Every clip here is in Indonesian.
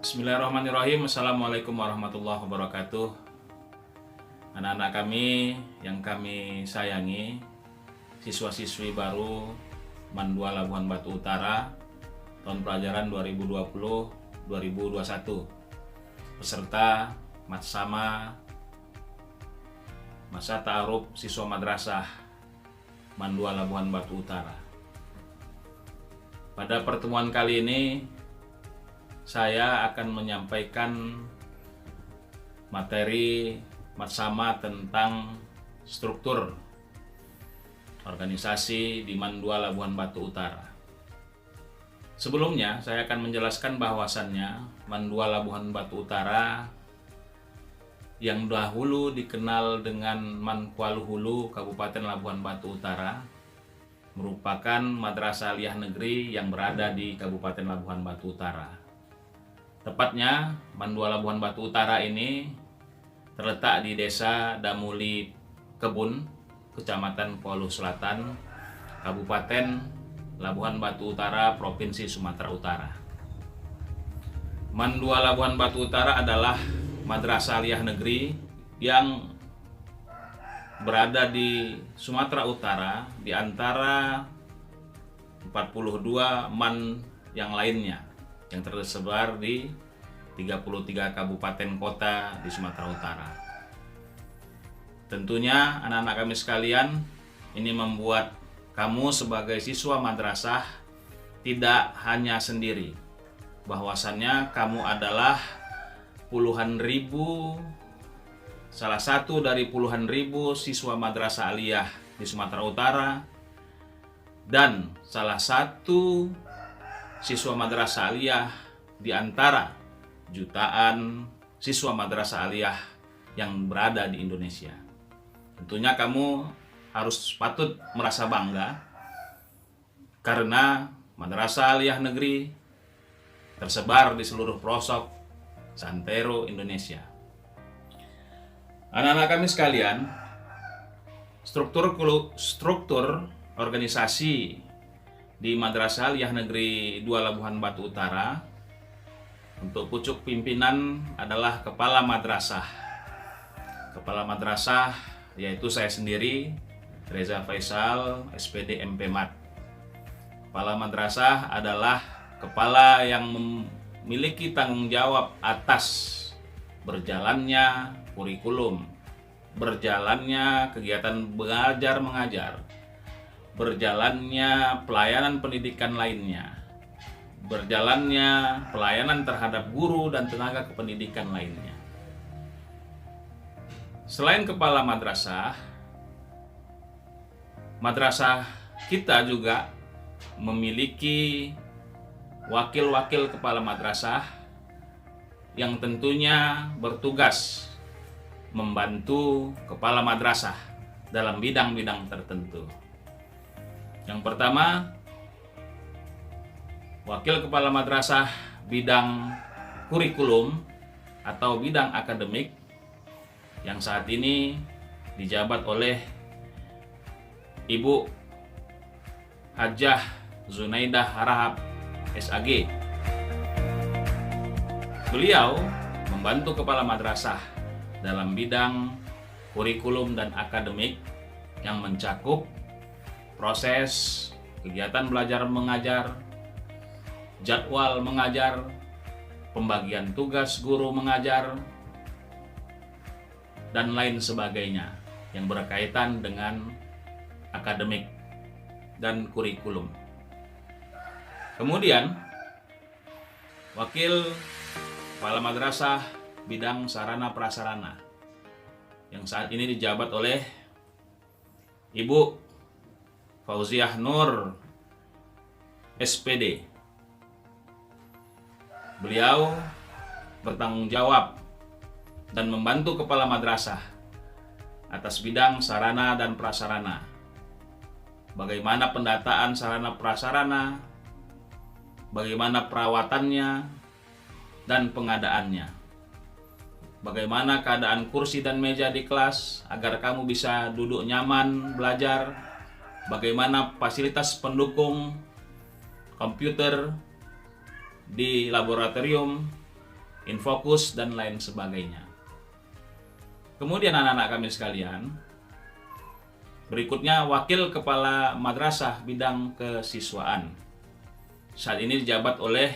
Bismillahirrahmanirrahim. Assalamualaikum warahmatullahi wabarakatuh. Anak-anak kami yang kami sayangi, siswa-siswi baru MAN 2 Labuhan Batu Utara tahun pelajaran 2020-2021, peserta Matsama Masa Ta'aruf Siswa Madrasah MAN 2 Labuhan Batu Utara. Pada pertemuan kali ini saya akan menyampaikan materi Matsama tentang struktur organisasi di MAN 2 Labuhan Batu Utara. Sebelumnya saya akan menjelaskan bahwasannya MAN 2 Labuhan Batu Utara yang dahulu dikenal dengan MAN Kuala Hulu Kabupaten Labuhan Batu Utara merupakan madrasah aliyah negeri yang berada di Kabupaten Labuhan Batu Utara. Tepatnya MAN 2 Labuhan Batu Utara ini terletak di Desa Damuli Kebun, Kecamatan Kuala Selatan, Kabupaten Labuhan Batu Utara, Provinsi Sumatera Utara. MAN 2 Labuhan Batu Utara adalah madrasah aliyah negeri yang berada di Sumatera Utara di antara 42 MAN yang lainnya yang tersebar di 33 kabupaten kota di Sumatera Utara. Tentunya anak-anak kami sekalian, ini membuat kamu sebagai siswa madrasah tidak hanya sendiri, bahwasannya kamu adalah salah satu dari puluhan ribu siswa madrasah aliyah di Sumatera Utara dan salah satu siswa madrasah aliyah di antara jutaan siswa madrasah aliyah yang berada di Indonesia. Tentunya kamu harus patut merasa bangga karena madrasah aliyah negeri tersebar di seluruh pelosok santero Indonesia. Anak-anak kami sekalian, struktur organisasi di Madrasah Aliyah Negeri 2 Labuhan Batu Utara untuk pucuk pimpinan adalah Kepala Madrasah. Kepala Madrasah yaitu saya sendiri, Reza Faisal, SPD MPMAD. Kepala Madrasah adalah kepala yang memiliki tanggung jawab atas berjalannya kurikulum, berjalannya kegiatan belajar mengajar, berjalannya pelayanan pendidikan lainnya, berjalannya pelayanan terhadap guru dan tenaga kependidikan lainnya. Selain kepala madrasah, madrasah kita juga memiliki wakil-wakil kepala madrasah yang tentunya bertugas membantu kepala madrasah dalam bidang-bidang tertentu. Yang pertama, wakil kepala madrasah bidang kurikulum atau bidang akademik yang saat ini dijabat oleh Ibu Hajah Zunaidah Harahap SAG. Beliau membantu kepala madrasah dalam bidang kurikulum dan akademik yang mencakup proses kegiatan belajar mengajar, jadwal mengajar, pembagian tugas guru mengajar, dan lain sebagainya yang berkaitan dengan akademik dan kurikulum. Kemudian, wakil kepala madrasah bidang sarana prasarana yang saat ini dijabat oleh Ibu Fauziah Nur SPD. Beliau bertanggung jawab dan membantu kepala madrasah atas bidang sarana dan prasarana. Bagaimana pendataan sarana prasarana, bagaimana perawatannya dan pengadaannya. Bagaimana keadaan kursi dan meja di kelas agar kamu bisa duduk nyaman belajar. Bagaimana fasilitas pendukung komputer di laboratorium Infokus, dan lain sebagainya. Kemudian anak-anak kami sekalian, berikutnya Wakil Kepala Madrasah Bidang Kesiswaan. Saat ini dijabat oleh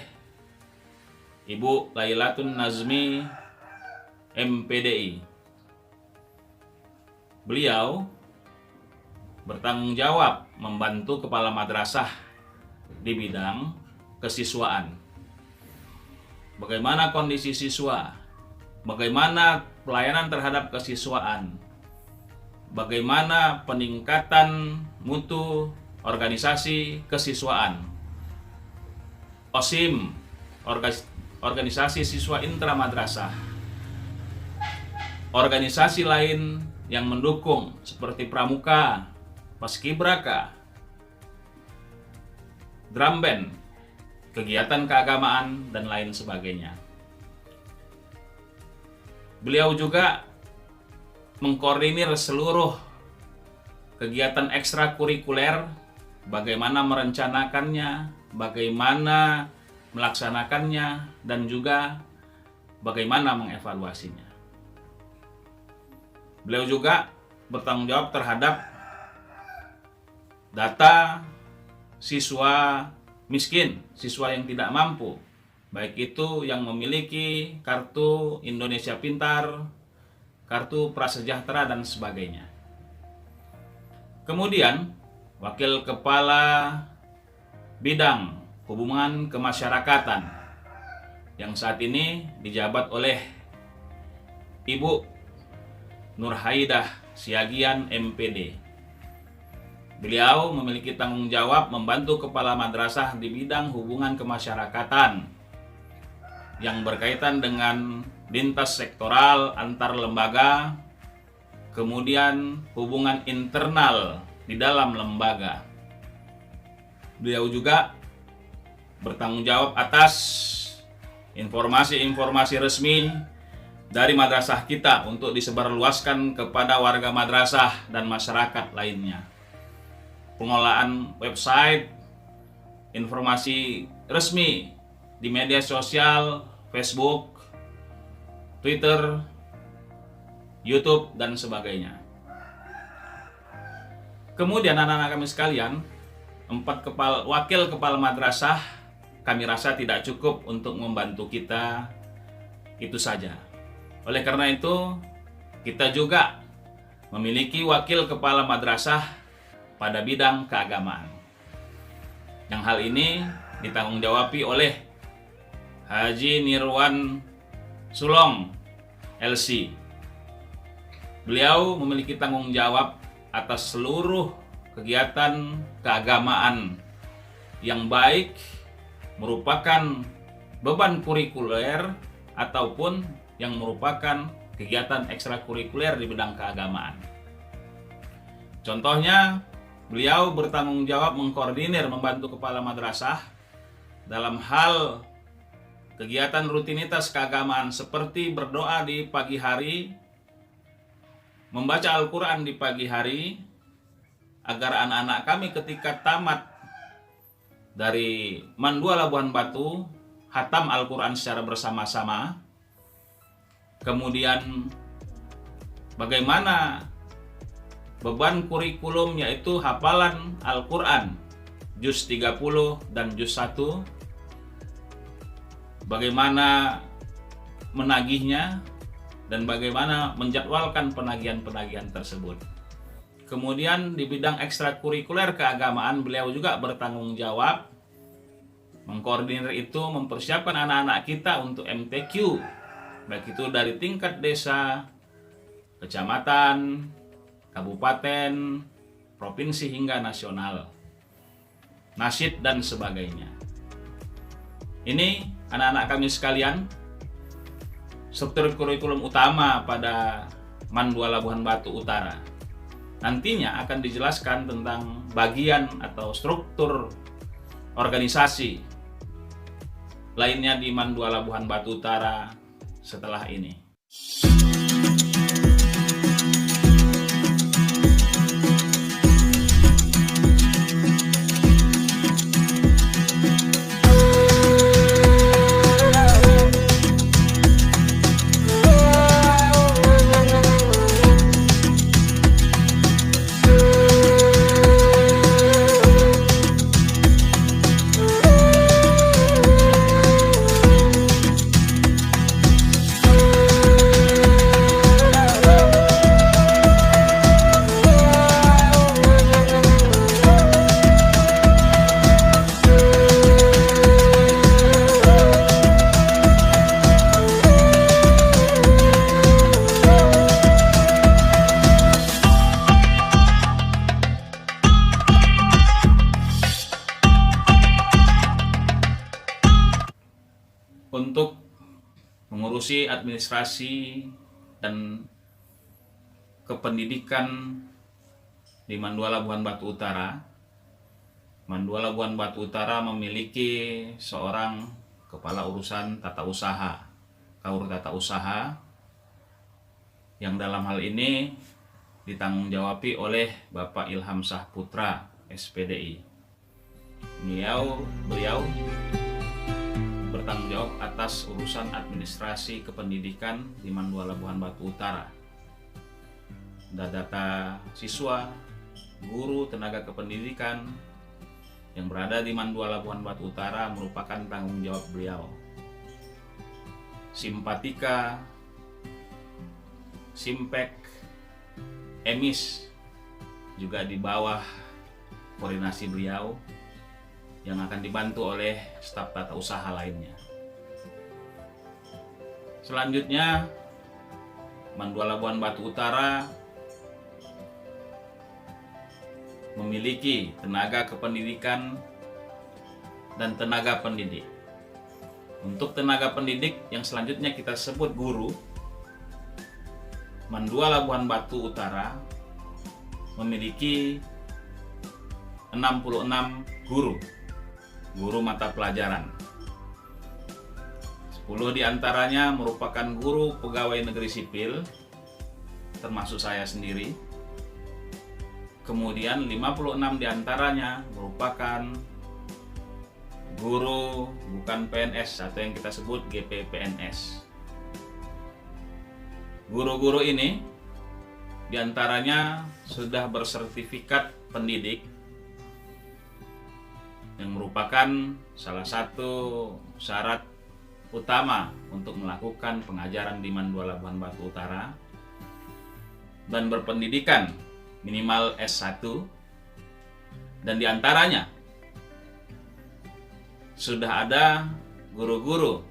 Ibu Lailatun Nazmi, MPDI. Beliau bertanggung jawab membantu kepala madrasah di bidang kesiswaan. Bagaimana kondisi siswa, bagaimana pelayanan terhadap kesiswaan, bagaimana peningkatan mutu organisasi kesiswaan, OSIM, organisasi siswa intramadrasah, organisasi lain yang mendukung seperti Pramuka, Paskibraka, drum band, kegiatan keagamaan, dan lain sebagainya. Beliau juga mengkoordinir seluruh kegiatan ekstrakurikuler, bagaimana merencanakannya, bagaimana melaksanakannya, dan juga bagaimana mengevaluasinya. Beliau juga bertanggung jawab terhadap data siswa miskin, siswa yang tidak mampu, baik itu yang memiliki kartu Indonesia Pintar, kartu Prasejahtera, dan sebagainya. Kemudian, Wakil Kepala Bidang Hubungan Kemasyarakatan yang saat ini dijabat oleh Ibu Nurhaidah Siagian, MPD. Beliau memiliki tanggung jawab membantu kepala madrasah di bidang hubungan kemasyarakatan yang berkaitan dengan lintas sektoral antar lembaga, kemudian hubungan internal di dalam lembaga. Beliau juga bertanggung jawab atas informasi-informasi resmi dari madrasah kita untuk disebarluaskan kepada warga madrasah dan masyarakat lainnya. Pengelolaan website, informasi resmi di media sosial, Facebook, Twitter, YouTube, dan sebagainya. Kemudian anak-anak kami sekalian, 4 wakil kepala madrasah kami rasa tidak cukup untuk membantu kita itu saja. Oleh karena itu, kita juga memiliki wakil kepala madrasah pada bidang keagamaan. Yang hal ini ditanggung-jawabi oleh Haji Nirwan Sulong, LC. Beliau memiliki tanggung jawab atas seluruh kegiatan keagamaan yang baik merupakan beban kurikuler ataupun yang merupakan kegiatan ekstrakurikuler di bidang keagamaan. Contohnya, beliau bertanggung jawab mengkoordinir membantu kepala madrasah dalam hal kegiatan rutinitas keagamaan seperti berdoa di pagi hari, membaca Al-Quran di pagi hari, agar anak-anak kami ketika tamat dari Mandua Labuhan Batu hatam Al-Quran secara bersama-sama. Kemudian bagaimana beban kurikulum yaitu hafalan Al-Quran juz 30 dan juz 1, bagaimana menagihnya dan bagaimana menjadwalkan penagihan-penagihan tersebut. Kemudian di bidang ekstrakurikuler keagamaan beliau juga bertanggung jawab mengkoordinir itu, mempersiapkan anak-anak kita untuk MTQ, baik itu dari tingkat desa, kecamatan, kabupaten, provinsi hingga nasional, nasyid dan sebagainya. Ini anak-anak kami sekalian, struktur kurikulum utama pada Mandua Labuhan Batu Utara. Nantinya akan dijelaskan tentang bagian atau struktur organisasi lainnya di Mandua Labuhan Batu Utara setelah ini. untuk mengurusi administrasi dan kependidikan di Mandua Labuhan Batu Utara. Mandua Labuhan Batu Utara memiliki seorang kepala urusan tata usaha, kaur tata usaha, yang dalam hal ini ditanggung-jawabi oleh Bapak Ilham Sahputra, SPDI. Beliau bertanggung jawab atas urusan administrasi kependidikan di Mandua Labuhan Batu Utara. Data siswa, guru, tenaga kependidikan yang berada di Mandua Labuhan Batu Utara merupakan tanggung jawab beliau. Simpatika, Simpek, Emis juga di bawah koordinasi beliau yang akan dibantu oleh staf tata usaha lainnya. Selanjutnya, Mandua Labuhan Batu Utara memiliki tenaga kependidikan dan tenaga pendidik. Untuk tenaga pendidik yang selanjutnya kita sebut guru, Mandua Labuhan Batu Utara memiliki 66 guru mata pelajaran. 10 diantaranya merupakan guru pegawai negeri sipil, termasuk saya sendiri. Kemudian 56 diantaranya merupakan guru bukan PNS atau yang kita sebut GPPNS. Guru-guru ini diantaranya sudah bersertifikat pendidik, yang merupakan salah satu syarat utama untuk melakukan pengajaran di Mandua Labuhan Batu Utara, dan berpendidikan minimal S1, dan diantaranya sudah ada guru-guru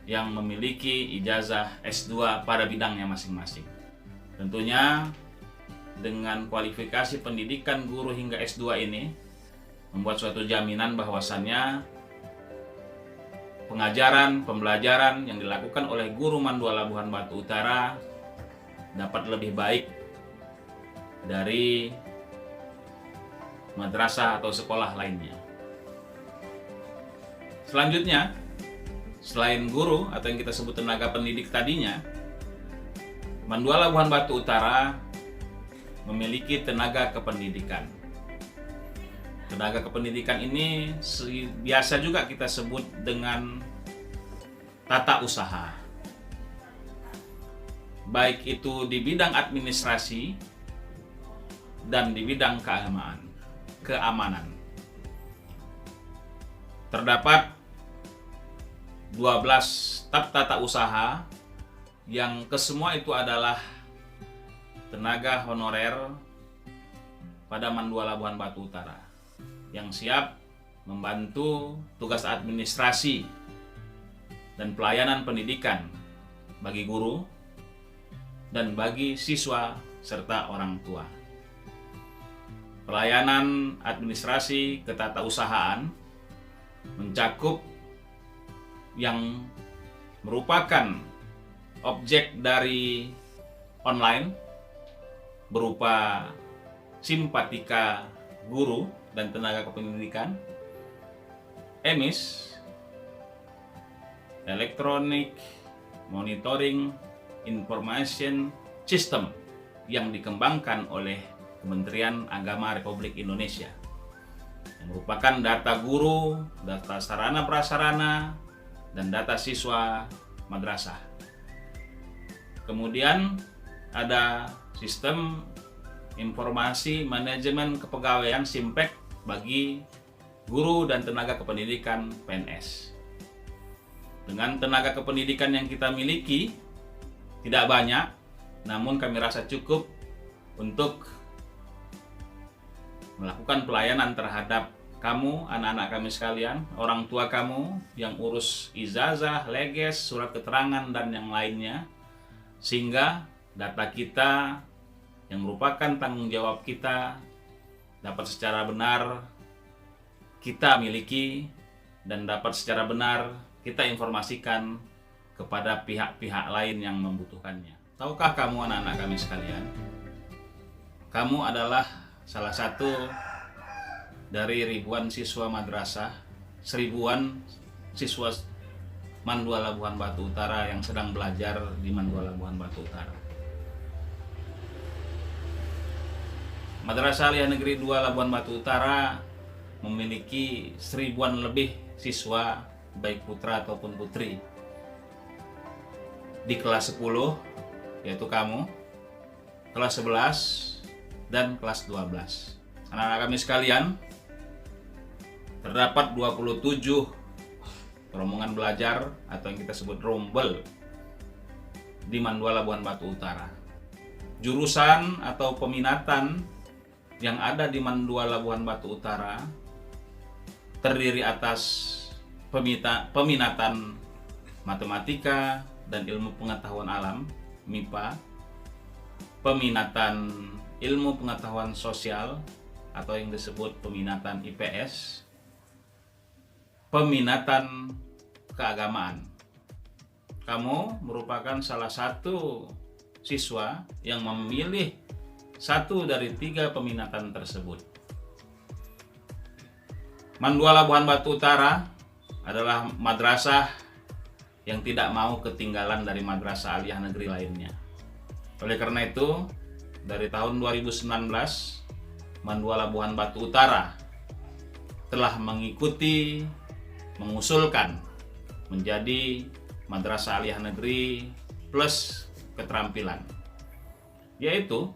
yang memiliki ijazah S2 pada bidangnya masing-masing. Tentunya dengan kualifikasi pendidikan guru hingga S2 ini membuat suatu jaminan bahwasannya pengajaran, pembelajaran yang dilakukan oleh guru Mandua Labuhan Batu Utara dapat lebih baik dari madrasah atau sekolah lainnya. Selanjutnya, selain guru atau yang kita sebut tenaga pendidik tadinya, Mandua Labuhan Batu Utara memiliki tenaga kependidikan. Tenaga kependidikan ini biasa juga kita sebut dengan tata usaha. Baik itu di bidang administrasi dan di bidang keamanan. Terdapat 12 staf tata usaha yang kesemua itu adalah tenaga honorer pada Mandua Labuhan Batu Utara yang siap membantu tugas administrasi dan pelayanan pendidikan bagi guru dan bagi siswa serta orang tua. Pelayanan administrasi ketatausahaan mencakup yang merupakan objek dari online berupa simpatika guru dan tenaga kependidikan, Emis, Electronic Monitoring Information System yang dikembangkan oleh Kementerian Agama Republik Indonesia, yang merupakan data guru, data sarana prasarana, dan data siswa madrasah. Kemudian ada sistem informasi manajemen kepegawaian Simpek bagi guru dan tenaga kependidikan PNS. Dengan tenaga kependidikan yang kita miliki tidak banyak, namun kami rasa cukup untuk melakukan pelayanan terhadap kamu, anak-anak kami sekalian, orang tua kamu yang urus ijazah, leges, surat keterangan, dan yang lainnya, sehingga data kita yang merupakan tanggung jawab kita dapat secara benar kita miliki dan dapat secara benar kita informasikan kepada pihak-pihak lain yang membutuhkannya. Tahukah kamu anak-anak kami sekalian, kamu adalah salah satu dari ribuan siswa madrasah, seribuan siswa Mandua Labuhan Batu Utara yang sedang belajar di Mandua Labuhan Batu Utara. Madrasah Aliyah Negeri 2 Labuhan Batu Utara memiliki seribuan lebih siswa, baik putra ataupun putri. Di kelas 10, yaitu kamu, kelas 11, dan kelas 12. Anak-anak kami sekalian, terdapat 27 rombongan belajar atau yang kita sebut rombel di Mandua Labuhan Batu Utara. Jurusan atau peminatan yang ada di Mandua Labuhan Batu Utara terdiri atas peminatan matematika dan ilmu pengetahuan alam (MIPA), peminatan ilmu pengetahuan sosial atau yang disebut peminatan IPS, peminatan keagamaan. Kamu merupakan salah satu siswa yang memilih satu dari 3 peminatan tersebut. Mandua Labuhan Batu Utara adalah madrasah yang tidak mau ketinggalan dari madrasah aliyah negeri lainnya. Oleh karena itu, dari tahun 2019, Mandua Labuhan Batu Utara telah mengusulkan menjadi madrasah aliyah negeri plus keterampilan, yaitu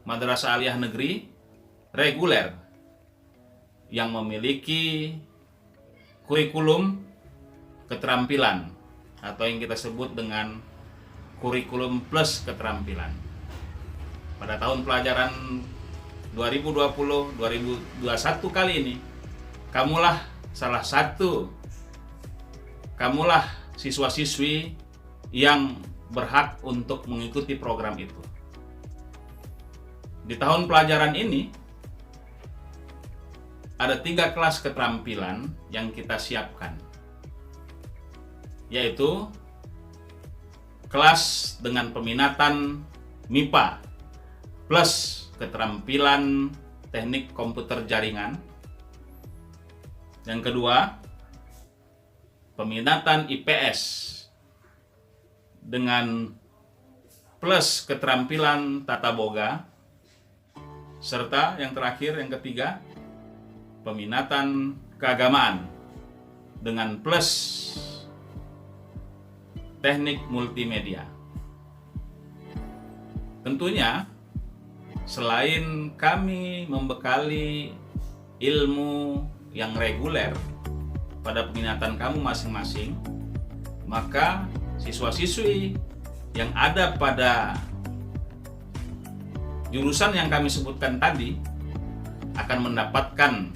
madrasah aliyah negeri reguler yang memiliki kurikulum keterampilan atau yang kita sebut dengan kurikulum plus keterampilan. Pada tahun pelajaran 2020-2021 kali ini, kamulah siswa-siswi yang berhak untuk mengikuti program itu. Di tahun pelajaran ini ada 3 kelas keterampilan yang kita siapkan, yaitu kelas dengan peminatan MIPA plus keterampilan teknik komputer jaringan. Yang kedua, peminatan IPS dengan plus keterampilan tata boga. Serta yang terakhir, yang ketiga, peminatan keagamaan dengan plus teknik multimedia. Tentunya, selain kami membekali ilmu yang reguler pada peminatan kamu masing-masing, maka siswa-siswi yang ada pada jurusan yang kami sebutkan tadi akan mendapatkan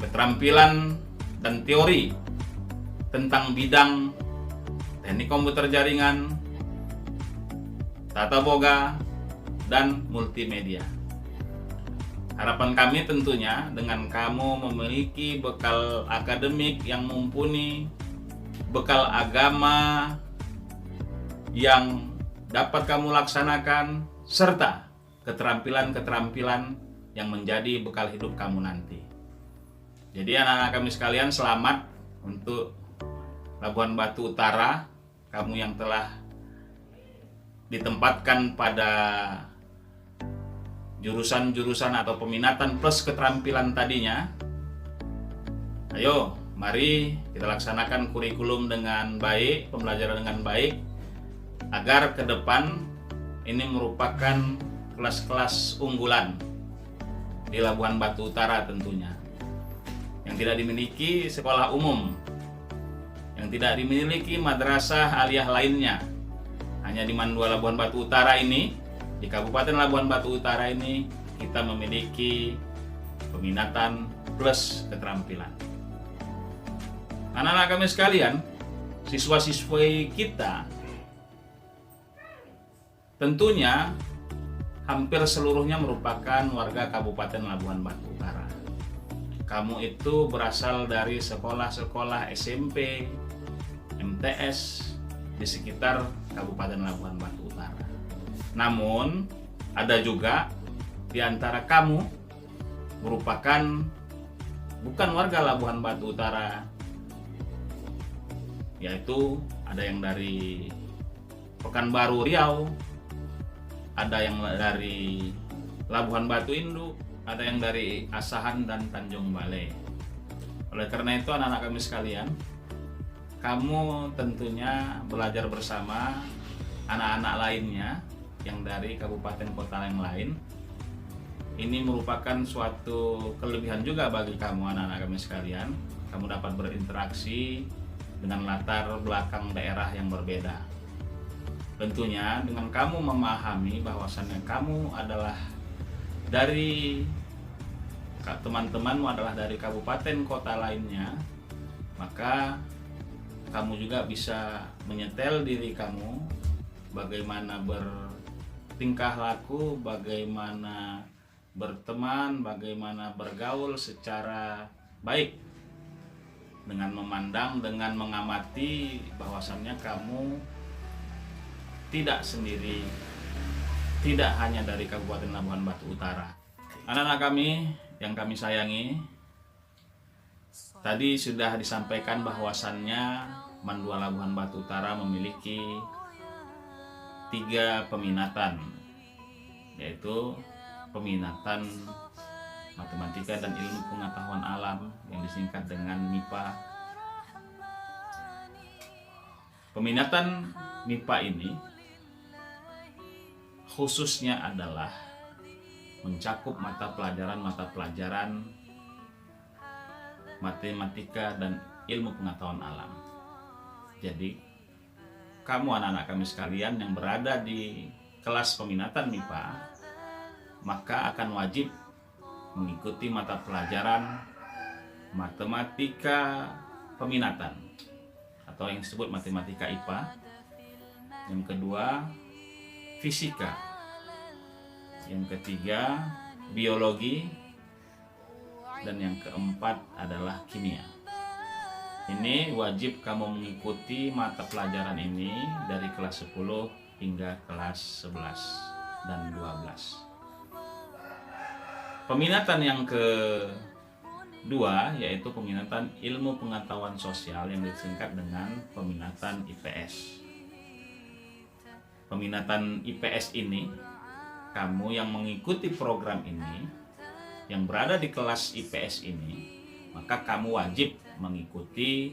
keterampilan dan teori tentang bidang teknik komputer jaringan, tata boga, dan multimedia. Harapan kami tentunya dengan kamu memiliki bekal akademik yang mumpuni, bekal agama yang dapat kamu laksanakan, serta keterampilan-keterampilan yang menjadi bekal hidup kamu nanti. Jadi anak-anak kami sekalian, selamat untuk Labuhan Batu Utara, kamu yang telah ditempatkan pada jurusan-jurusan atau peminatan plus keterampilan tadinya. Ayo, mari kita laksanakan kurikulum dengan baik, pembelajaran dengan baik, agar ke depan ini merupakan kelas-kelas unggulan di Labuhan Batu Utara tentunya, yang tidak dimiliki sekolah umum, yang tidak dimiliki madrasah aliyah lainnya. Hanya di Mandua Labuhan Batu Utara ini, di Kabupaten Labuhan Batu Utara ini, kita memiliki peminatan plus keterampilan. Anak-anak kami sekalian, siswa-siswi kita tentunya hampir seluruhnya merupakan warga Kabupaten Labuhan Batu Utara. kamu itu berasal dari sekolah-sekolah SMP, MTS di sekitar Kabupaten Labuhan Batu Utara. Namun ada juga di antara kamu merupakan bukan warga Labuhan Batu Utara, yaitu ada yang dari Pekanbaru Riau, ada yang dari Labuhan Batu Induk, ada yang dari Asahan dan Tanjung Balai. Oleh karena itu anak-anak kami sekalian, kamu tentunya belajar bersama anak-anak lainnya yang dari kabupaten kota yang lain. Ini merupakan suatu kelebihan juga bagi kamu anak-anak kami sekalian. Kamu dapat berinteraksi dengan latar belakang daerah yang berbeda. Tentunya dengan kamu memahami bahwasannya kamu adalah dari teman-temanmu adalah dari kabupaten kota lainnya, maka kamu juga bisa menyetel diri kamu bagaimana bertingkah laku, bagaimana berteman, bagaimana bergaul secara baik, dengan memandang, dengan mengamati bahwasannya kamu tidak sendiri, tidak hanya dari Kabupaten Labuhan Batu Utara. Anak-anak kami yang kami sayangi, tadi sudah disampaikan bahwasannya Mandua Labuhan Batu Utara memiliki 3 peminatan, yaitu peminatan matematika dan ilmu pengetahuan alam yang disingkat dengan MIPA. Peminatan MIPA ini khususnya adalah mencakup mata pelajaran matematika dan ilmu pengetahuan alam. Jadi, kamu anak-anak kami sekalian yang berada di kelas peminatan MIPA, maka akan wajib mengikuti mata pelajaran matematika peminatan atau yang disebut matematika IPA. Yang kedua, fisika. Yang ketiga, biologi. Dan yang keempat adalah kimia. Ini wajib kamu mengikuti mata pelajaran ini dari kelas 10 hingga kelas 11 dan 12. Peminatan yang kedua yaitu peminatan ilmu pengetahuan sosial yang disingkat dengan peminatan IPS. Peminatan IPS ini, kamu yang mengikuti program ini, yang berada di kelas IPS ini, maka kamu wajib mengikuti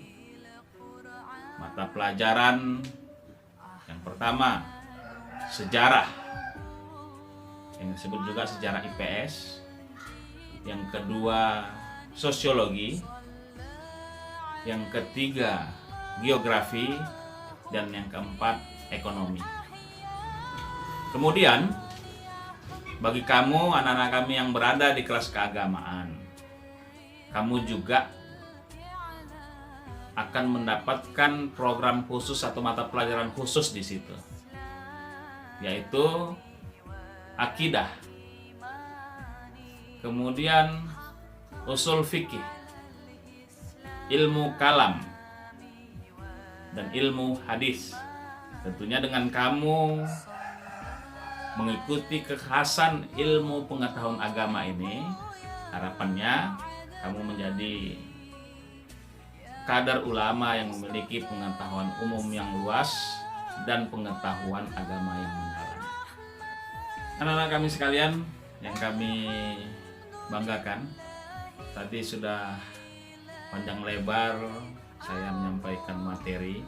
mata pelajaran yang pertama, sejarah, yang disebut juga sejarah IPS. Yang kedua, sosiologi. Yang ketiga, geografi. Dan yang keempat, ekonomi. Kemudian, bagi kamu anak-anak kami yang berada di kelas keagamaan, kamu juga akan mendapatkan program khusus atau mata pelajaran khusus di situ, yaitu akidah. Kemudian usul fikih, ilmu kalam, dan ilmu hadis. Tentunya dengan kamu mengikuti kekhasan ilmu pengetahuan agama ini, harapannya kamu menjadi kadar ulama yang memiliki pengetahuan umum yang luas dan pengetahuan agama yang mendalam. Anak-anak kami sekalian yang kami banggakan, tadi sudah panjang lebar saya menyampaikan materi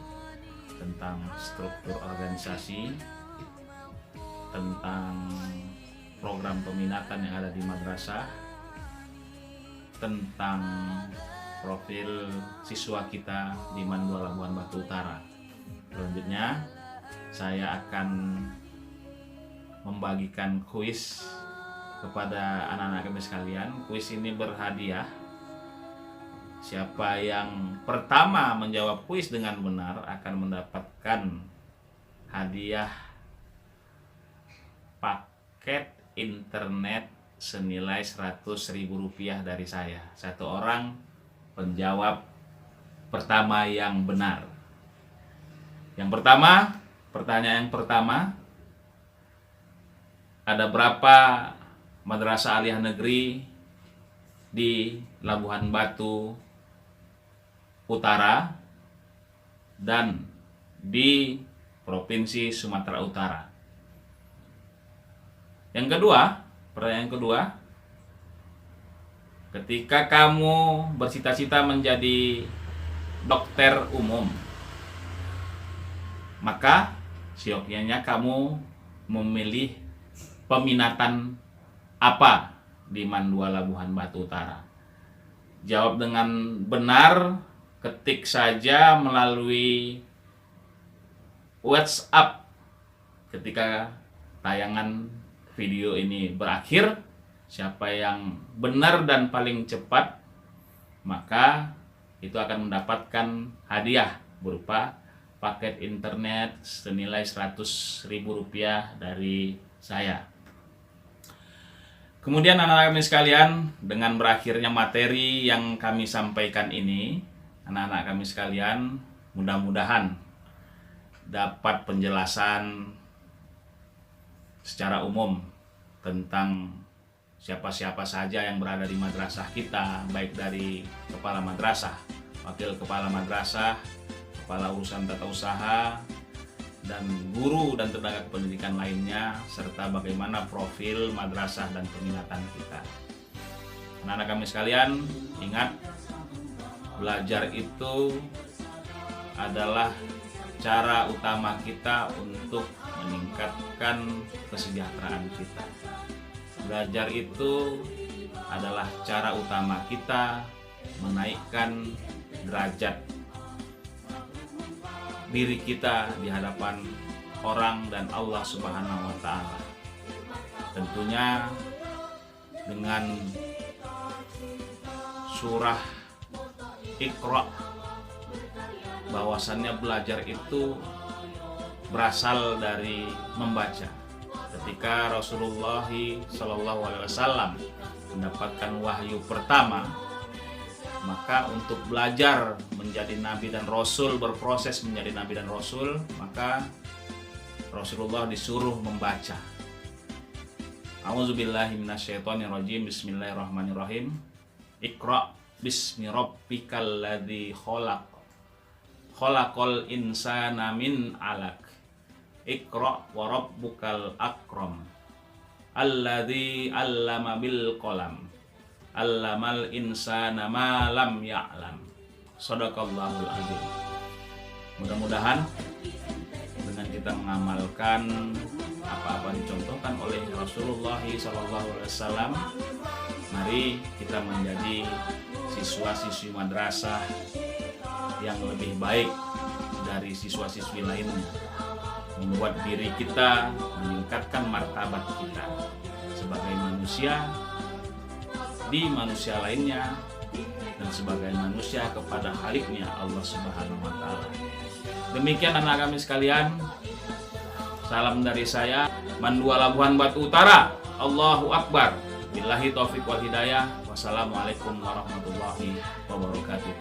tentang struktur organisasi, tentang program peminatan yang ada di madrasah, tentang profil siswa kita di Mandua Labuhan Batu Utara. Selanjutnya saya akan membagikan kuis kepada anak-anak kami sekalian. Kuis ini berhadiah. Siapa yang pertama menjawab kuis dengan benar akan mendapatkan hadiah paket internet senilai Rp100.000 dari saya. Satu orang penjawab pertama yang benar. Yang pertama, pertanyaan yang pertama, ada berapa madrasah aliyah negeri di Labuhan Batu Utara dan di Provinsi Sumatera Utara? Yang kedua, pertanyaan kedua, ketika kamu bercita-cita menjadi dokter umum, maka siokianya kamu memilih peminatan apa di Mandua Labuhan Batu Utara? Jawab dengan benar, ketik saja melalui WhatsApp ketika tayangan video ini berakhir. Siapa yang benar dan paling cepat, maka itu akan mendapatkan hadiah berupa paket internet senilai Rp100.000 dari saya. Kemudian anak-anak kami sekalian, dengan berakhirnya materi yang kami sampaikan ini, anak-anak kami sekalian mudah-mudahan dapat penjelasan secara umum tentang siapa-siapa saja yang berada di madrasah kita, baik dari kepala madrasah, wakil kepala madrasah, kepala urusan tata usaha, dan guru dan tenaga pendidikan lainnya, serta bagaimana profil madrasah dan peminatan kita. Anak-anak kami sekalian, ingat, belajar itu adalah cara utama kita untuk meningkatkan kesejahteraan kita. Belajar itu adalah cara utama kita menaikkan derajat diri kita di hadapan orang dan Allah Subhanahu wa Ta'ala. Tentunya dengan surah Iqra, bahwasannya belajar itu berasal dari membaca. Ketika Rasulullah SAW mendapatkan wahyu pertama, maka untuk belajar menjadi nabi dan rasul, berproses menjadi nabi dan rasul, maka Rasulullah disuruh membaca. A'udzubillahi minasyaitonirrajim. Bismillahirrahmanirrahim. Iqra bismi rabbikal ladzi khalaq. Khalaqal insana min 'alaq. Iqra wa rabbukal akram. Alladzi 'allama bil qalam. 'Allamal insana ma lam ya'lam. Shadaqallahul azim. Mudah-mudahan dengan kita mengamalkan apa-apa dicontohkan oleh Rasulullah SAW, mari kita menjadi siswa-siswi madrasah yang lebih baik dari siswa-siswi lainnya, membuat diri kita meningkatkan martabat kita sebagai manusia di manusia lainnya dan sebagai manusia kepada Khaliknya Allah Subhanahu wa Ta'ala. Demikian anak kami sekalian, salam dari saya, Mandua Labuhan Batu Utara. Allahu Akbar. Billahi taufiq wal hidayah. Wassalamualaikum warahmatullahi wabarakatuh.